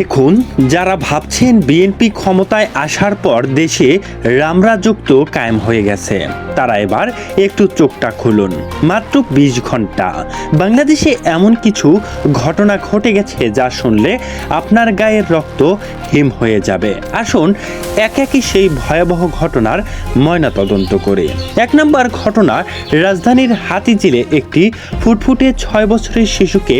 দেখুন, যারা ভাবছেন বিএনপি ক্ষমতায় আসার পর দেশে রামরাজত্ব কায়েম হয়ে গেছে, তারা এবার একটু চোখটা খুলুন। মাত্র ২০ ঘন্টা বাংলাদেশে এমন কিছু ঘটনা ঘটে গেছে যা শুনলে আপনার গায়ের রক্ত হিম হয়ে যাবে। আসুন এক একই সেই ভয়াবহ ঘটনার ময়নাতদন্ত করে। ১ নম্বর ঘটনা, রাজধানীর হাতিঝিলে একটি ফুটফুটে ৬ বছরের শিশুকে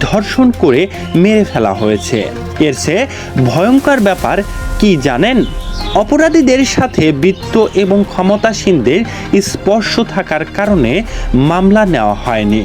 ধর্ষণ করে মেরে ফেলা হয়েছে। এর চেয়ে ভয়ঙ্কর ব্যাপার কি জানেন? অপরাধীদের সাথে বিত্ত এবং ক্ষমতাসীনদের স্পর্শ থাকার কারণে মামলা নেওয়া হয়নি।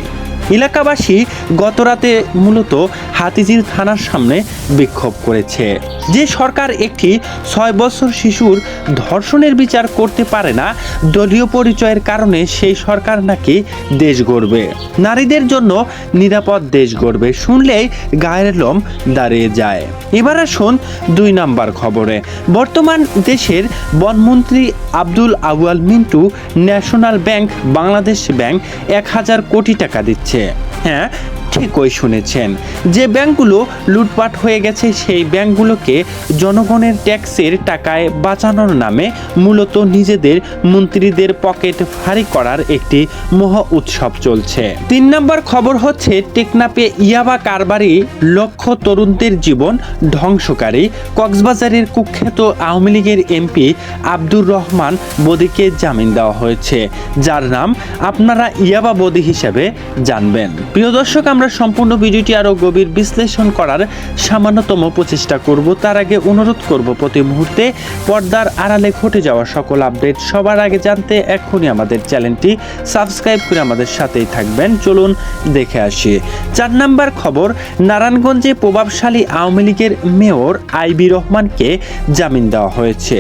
এলাকাবাসী গতরাতে মূলত হাতিঝিল থানার সামনে বিক্ষোভ করেছে। যে সরকার একটি ৬ বছর শিশুর ধর্ষণের বিচার করতে পারে না, দলীয় পরিচয়ের কারণে সেই সরকার নাকি দেশ গড়বে, নারীদের জন্য নিরাপদ দেশ গড়বে, শুনলেই গায়ের লোম দাঁড়িয়ে যায়। এবার আসুন ২ নম্বর খবরে। বর্তমান দেশের বনমন্ত্রী Abdul Awal Mintu national bank, Bangladesh bank ১,০০০ কোটি টাকা দিচ্ছে। হ্যাঁ, ঠিকই শুনেছেন। যে ব্যাংকগুলো লুটপাট হয়ে গেছে সেই ব্যাংকগুলোকে জনগণের ট্যাক্সের টাকায় বাঁচানোর নামে মূলত নিজেদের মন্ত্রীদের পকেট ভারী করার একটি মহা উৎসব চলছে। ৩ নম্বর খবর হচ্ছে, টেকনাফে ইয়াবা কারবারি লক্ষ তরুণদের জীবন ধ্বংসকারী কক্সবাজারের কুখ্যাত আওয়ামী লীগের এমপি আব্দুর রহমান বদিকে জামিন দেওয়া হয়েছে, যার নাম আপনারা ইয়াবা বদি হিসেবে জানবেন। প্রিয় দর্শক, আমরা সম্পূর্ণ ভিডিওটি আরও গভীর বিশ্লেষণ করার সামান্যতম প্রচেষ্টা করব। তার আগে অনুরোধ করব, প্রতি মুহূর্তে পর্দার আড়ালে ঘটে যাওয়া সকল আপডেট সবার আগে জানতে এখনই আমাদের চ্যানেলটি সাবস্ক্রাইব করে আমাদের সাথেই থাকবেন। চলুন দেখে আসি। ৪ নম্বর খবর, নারায়ণগঞ্জে প্রভাবশালী আওয়ামী লীগের মেয়র আইবি রহমানকে জামিন দেওয়া হয়েছে।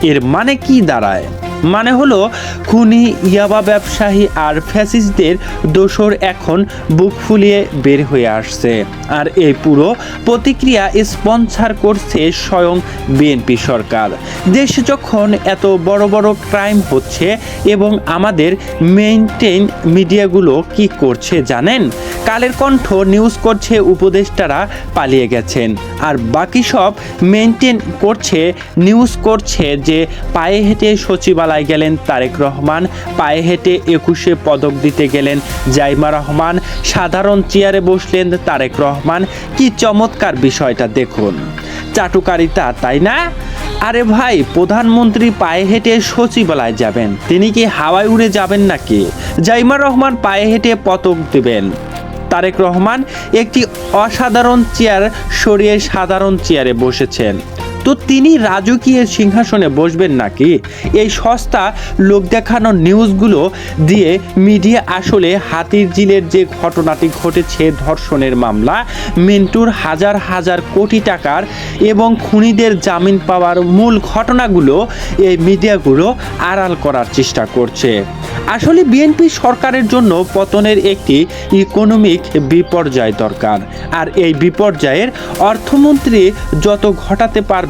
এর মানে কি দাঁড়ায়? মানে হলো, খুনি, ইয়াবা ব্যবসায়ী আর ফ্যাসিস্টদের দোসর এখন বুক ফুলিয়ে বের হয়ে আসছে। আর এই পুরো প্রতিক্রিয়া স্পন্সর করছে স্বয়ং বিএনপি সরকার। দেশে যখন এত বড় বড় ক্রাইম হচ্ছে এবং আমাদের মেইনটেইন মিডিয়াগুলো কি করছে জানেন? কালের কণ্ঠ নিউজ করছে উপদেষ্টারা পালিয়ে গেছেন, আর বাকি সব মেইনটেইন করছে, নিউজ করছে যে পায়ে হেঁটে সচিবালয় গেলেন তারেক রহমান, পায়ে হেঁটে ২১শে পদক দিতে গেলেন জাইমা রহমান, সাধারণ চেয়ারে বসলেন তারেক রহমান। কি চমৎকার বিষয়টা দেখুন, চাটুকারিতা, তাই না? আরে ভাই, প্রধানমন্ত্রী পায়ে হেঁটে সচিবালয় যাবেন, তিনি কি হাওয়ায় উড়ে যাবেন নাকি? জাইমা রহমান পায়ে হেঁটে পদক দেবেন, তারেক রহমান একটি অসাধারণ চেয়ার সরিয়ে সাধারণ চেয়ারে বসেছেন, তো তিনি রাজকীয় সিংহাসনে বসবেন নাকি? এই সস্তা লোক দেখানোর নিউজগুলো দিয়ে মিডিয়া আসলে হাতিঝিলের যে ঘটনাটি ঘটেছে, ধর্ষণের মামলা, মিন্টুর হাজার হাজার কোটি টাকার এবং খুনিদের জামিন পাওয়ার মূল ঘটনাগুলো এই মিডিয়াগুলো আড়াল করার চেষ্টা করছে। আসলে বিএনপি সরকারের জন্য পতনের একটি ইকোনমিক বিপর্যয় দরকার, আর এই বিপর্যয়ের অর্থমন্ত্রী যত ঘটাতে পারবেন,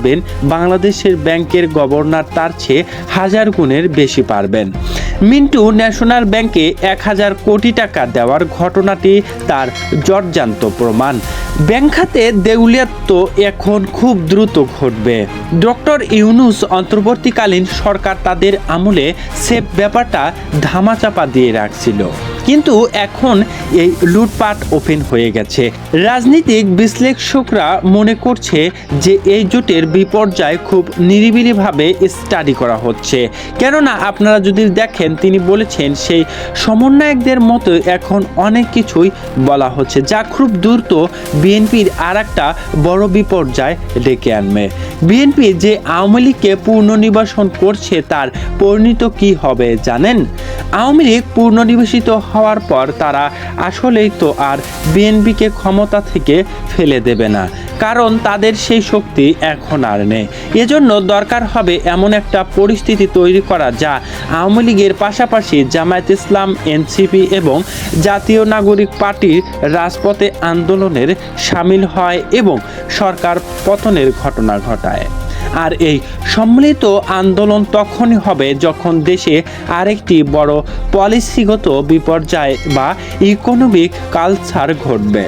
বাংলাদেশের ব্যাংকের গভর্নর তার চেয়ে ১০০০ গুণের বেশি পারবেন। মিন্টু ন্যাশনাল ব্যাংকে ১,০০০ কোটি টাকা দেওয়ার ঘটনাটি তার জর্জান্ত প্রমাণ। ব্যাংক খাতে দেউলিয়াত্ব এখন খুব দ্রুত ঘটবে। ডক্টর ইউনূস অন্তর্বর্তীকালীন সরকার তাদের আমলে সেফ ব্যাপারটা ধামাচাপা দিয়ে রাখছিল, কিন্তু এখন এই লুটপাট ওপেন হয়ে গেছে। রাজনৈতিক বিশ্লেষকরা মনে করছে যে এই জোটের বিপর্যয় খুব নিরিবিলিভাবে স্টাডি করা হচ্ছে। কেননা আপনারা যদি দেখেন, তিনি বলেছেন সেই সমন্বয়কদের মতো এখন অনেক কিছুই বলা হচ্ছে, যা খুব দ্রুত বিএনপির আর একটা বড় বিপর্যয় ডেকে আনবে। বিএনপি যে আওয়ামী লীগকে পুনর্নির্বাসন করছে, তার পরিণত কি হবে জানেন? আওয়ামী লীগ পুনর্নির্বাসিত হওয়ার পর তারা আসলেই তো আর বিএনপিকে ক্ষমতা থেকে ফেলে দেবে না, কারণ তাদের সেই শক্তি এখন আর নেই। এজন্য দরকার হবে এমন একটা পরিস্থিতি তৈরি করা যা আওয়ামী লীগের পাশাপাশি জামায়াত ইসলাম, এনসিপি এবং জাতীয় নাগরিক পার্টির রাজপথে আন্দোলনের সামিল হয় এবং সরকার পতনের ঘটনা ঘটায়। আর এই সম্মিলিত আন্দোলন তখনই হবে যখন দেশে আরেকটি বড় পলিসিগত বিপর্যয় বা ইকোনমিক কালচার ঘটবে।